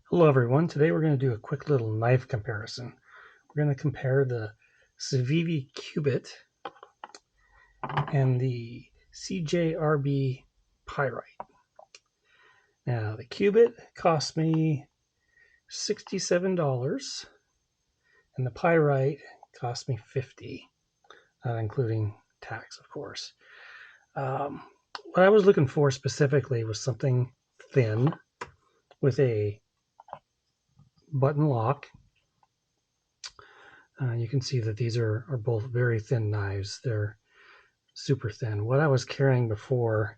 Hello everyone, today we're going to do a quick little knife comparison. We're going to compare the CIVIVI Qubit and the CJRB Pyrite. Now the Qubit cost me $67 and the Pyrite cost me $50, including tax of course. What I was looking for specifically was something thin with a button lock. You can see that these are both very thin knives. They're super thin. What I was carrying before,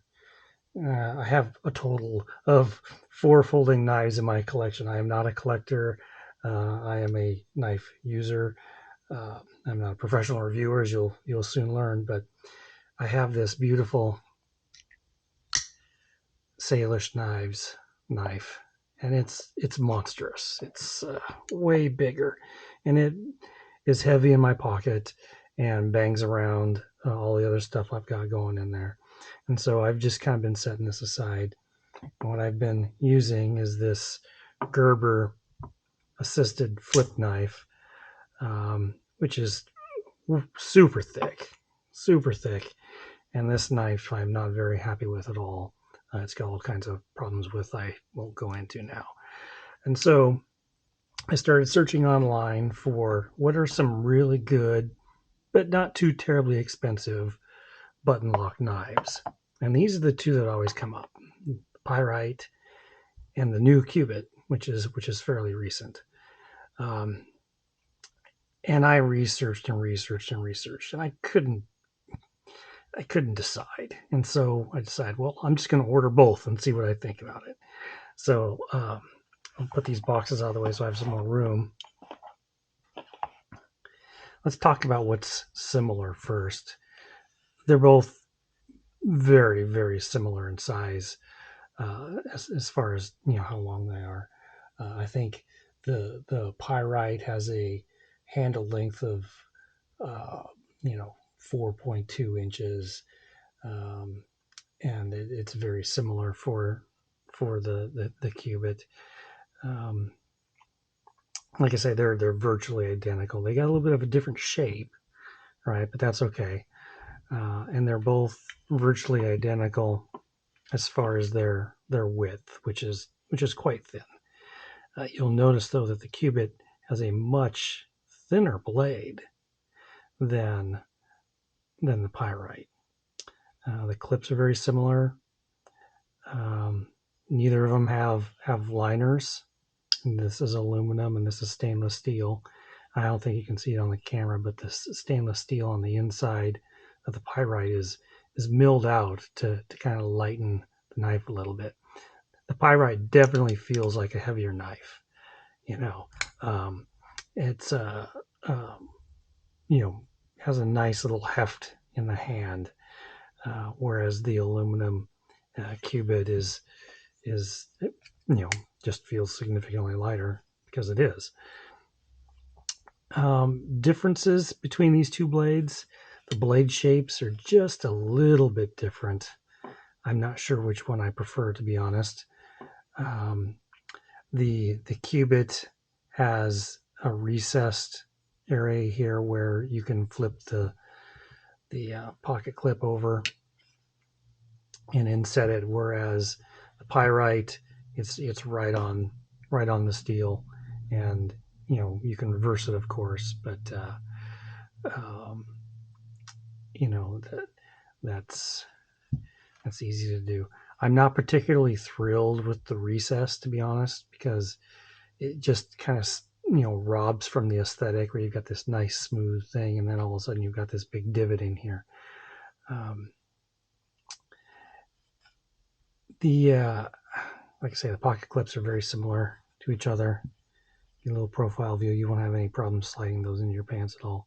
I have a total of 4 folding knives in my collection. I am not a collector. I am a knife user. I'm not a professional reviewer, as you'll soon learn, but I have this beautiful Salish knife, and it's monstrous. It's way bigger, and it is heavy in my pocket and bangs around all the other stuff I've got going in there. And so I've just kind of been setting this aside. And what I've been using is this Gerber assisted flip knife, which is super thick. And this knife I'm not very happy with at all. It's got all kinds of problems with I won't go into now. And so I started searching online for what are some really good, but not too terribly expensive button lock knives. And these are the two that always come up: the Pyrite and the new Qubit, which is fairly recent. And I researched, and I couldn't decide. And so I decided, well, I'm just going to order both and see what I think about it. So I'll put these boxes out of the way so I have some more room. Let's talk about what's similar first. They're both very, very similar in size, as far as how long they are. I think the Pyrite has a handle length of 4.2 inches, and it's very similar for the Qubit. Like I say, they're virtually identical. They got a little bit of a different shape, right? But that's okay. And they're both virtually identical as far as their width, which is quite thin. You'll notice though that the Qubit has a much thinner blade than the Pyrite. The clips are very similar. Neither of them have liners. This is aluminum and this is stainless steel. I don't think you can see it on the camera, but the stainless steel on the inside of the Pyrite is milled out to kind of lighten the knife a little bit. The Pyrite definitely feels like a heavier knife. It's has a nice little heft in the hand, whereas the aluminum Qubit is just feels significantly lighter because it is. Differences between these two blades: the blade shapes are just a little bit different. I'm not sure which one I prefer, to be honest. The Qubit has a recessed area here where you can flip the pocket clip over and inset it, whereas the Pyrite, it's right on the steel, and you can reverse it, of course, but that's easy to do. I'm not particularly thrilled with the recess, to be honest, because it just kind of robs from the aesthetic where you've got this nice smooth thing, and then all of a sudden you've got this big divot in here. Like I say, the pocket clips are very similar to each other. Your little profile view, you won't have any problem sliding those into your pants at all.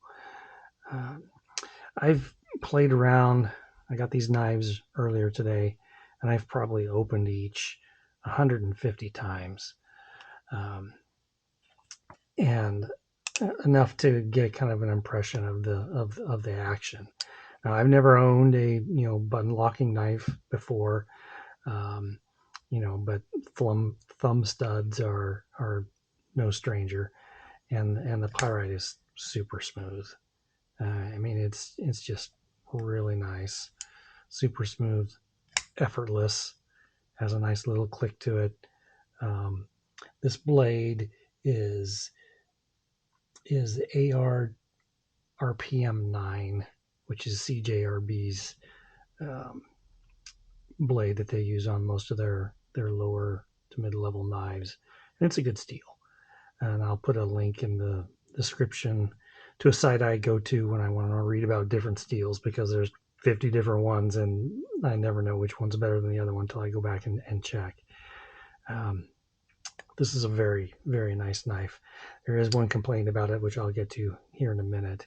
I've played around. I got these knives earlier today, and I've probably opened each 150 times, and enough to get kind of an impression of the action. Now, I've never owned a button locking knife before. but thumb studs are no stranger, and the pyrite is super smooth. I mean, it's just really nice, super smooth, effortless, has a nice little click to it. This blade is AR RPM 9, which is CJRB's blade that they use on most of their lower to mid-level knives, and it's a good steel. And I'll put a link in the description to a site I go to when I want to read about different steels, because there's 50 different ones and I never know which one's better than the other one until I go back and check. This is a very, very nice knife. There is one complaint about it, which I'll get to here in a minute.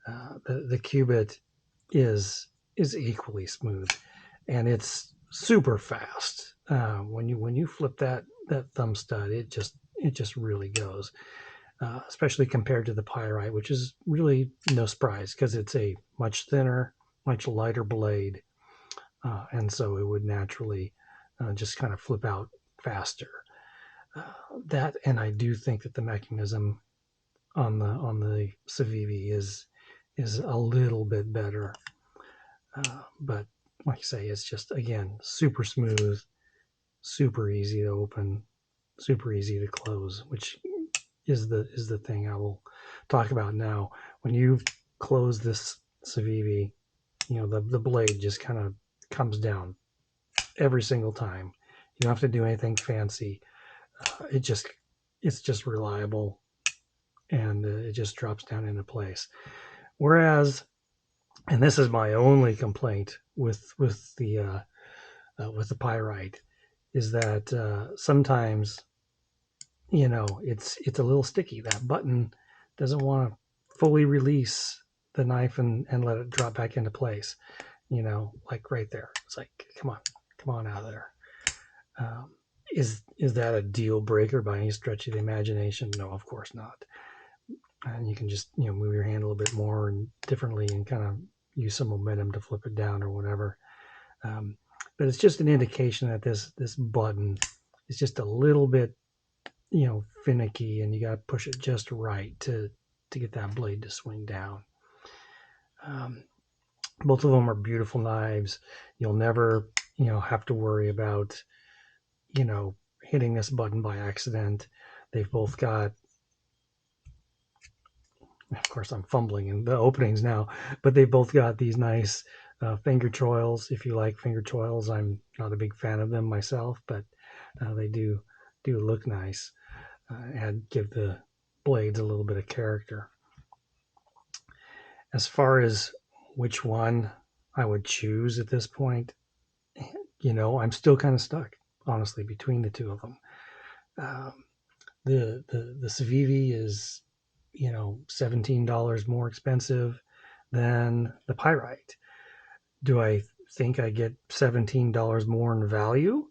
The Qubit is equally smooth, and it's super fast. When you flip that thumb stud, it just really goes. Especially compared to the pyrite, which is really no surprise because it's a much thinner, much lighter blade, and so it would naturally just kind of flip out faster. That, and I do think that the mechanism on the CIVIVI is a little bit better, but like I say, it's just, again, super smooth, super easy to open, super easy to close, which is the thing I will talk about now. When you close this CIVIVI, the blade just kind of comes down every single time. You don't have to do anything fancy. It's just reliable, and it just drops down into place. Whereas, and this is my only complaint with the pyrite, is that sometimes it's a little sticky. That button doesn't want to fully release the knife and let it drop back into place. Like right there. It's like, come on out of there. Is that a deal breaker by any stretch of the imagination? No, of course not. And you can just move your hand a little bit more and differently and kind of use some momentum to flip it down or whatever. But it's just an indication that this button is just a little bit finicky, and you got to push it just right to get that blade to swing down. Both of them are beautiful knives. You'll never have to worry about hitting this button by accident. They've both got, of course I'm fumbling in the openings now, but they've both got these nice finger choils. If you like finger choils, I'm not a big fan of them myself, but they do look nice and give the blades a little bit of character. As far as which one I would choose at this point, I'm still kind of stuck, honestly, between the two of them. The CIVIVI is $17 more expensive than the pyrite. Do I think I get $17 more in value?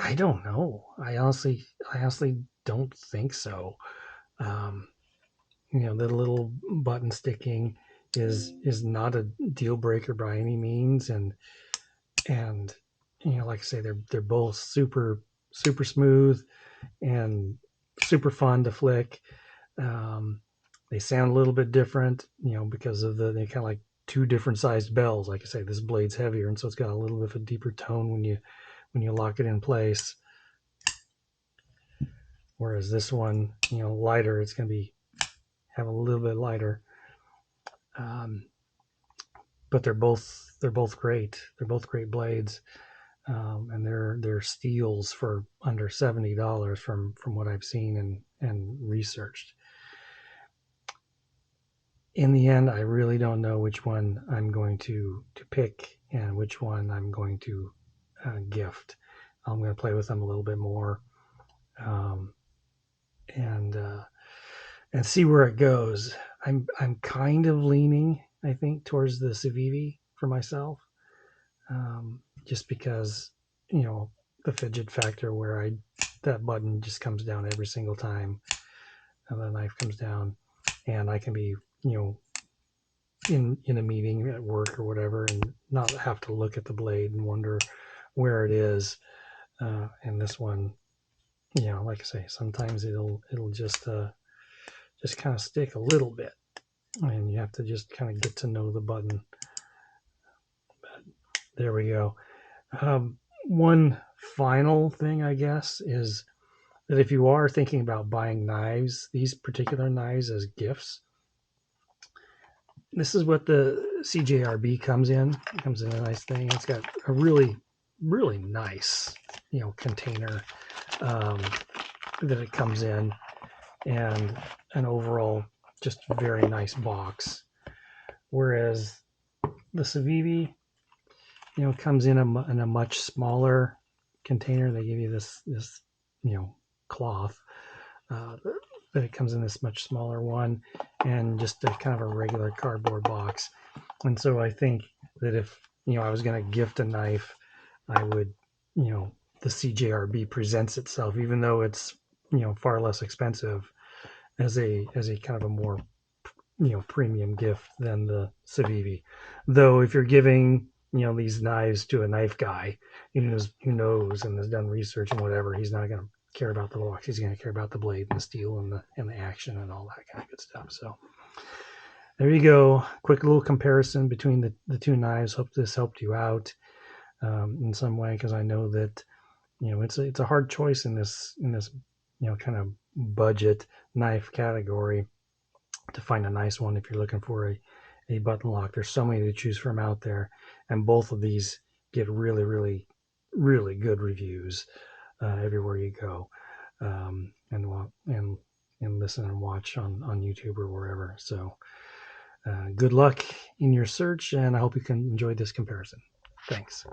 I don't know. I honestly don't think so. The little button sticking is not a deal breaker by any means, and like I say, they're both super smooth and super fun to flick. They sound a little bit different, because of they kind of like two different sized bells. Like I say, this blade's heavier, and so it's got a little bit of a deeper tone when you lock it in place. Whereas this one, lighter, it's going to have a little bit lighter. But they're both great. They're both great blades, and they're steals for under $70 from what I've seen and researched. In the end, I really don't know which one I'm going to pick and which one I'm going to gift. I'm going to play with them a little bit more, and see where it goes. I'm kind of leaning, I think, towards the CIVIVI for myself, just because the fidget factor where that button just comes down every single time, and the knife comes down, and I can be in a meeting at work or whatever and not have to look at the blade and wonder where it is. And this one, like I say, sometimes it'll just kind of stick a little bit, and you have to just kind of get to know the button. But there we go. One final thing, I guess, is that if you are thinking about buying knives, these particular knives as gifts, this is what the CJRB comes in. It comes in a nice thing. It's got a really, really nice, container that it comes in, and an overall just very nice box. Whereas the CIVIVI, comes in a much smaller container. They give you this cloth, but it comes in this much smaller one, and just a kind of a regular cardboard box. And so I think that if I was going to gift a knife, I would, the CJRB presents itself, even though it's far less expensive, as a kind of a more premium gift than the CIVIVI. Though if you're giving these knives to a knife guy who knows and has done research and whatever, he's not going to care about the box. He's going to care about the blade and the steel and the action and all that kind of good stuff. So there you go. Quick little comparison between the two knives. Hope this helped you out in some way, because I know that it's a hard choice in this kind of budget knife category to find a nice one if you're looking for a button lock. There's so many to choose from out there, and both of these get really, really, really good reviews everywhere you go, and listen and watch on YouTube or wherever. So good luck in your search, and I hope you can enjoy this comparison. Thanks.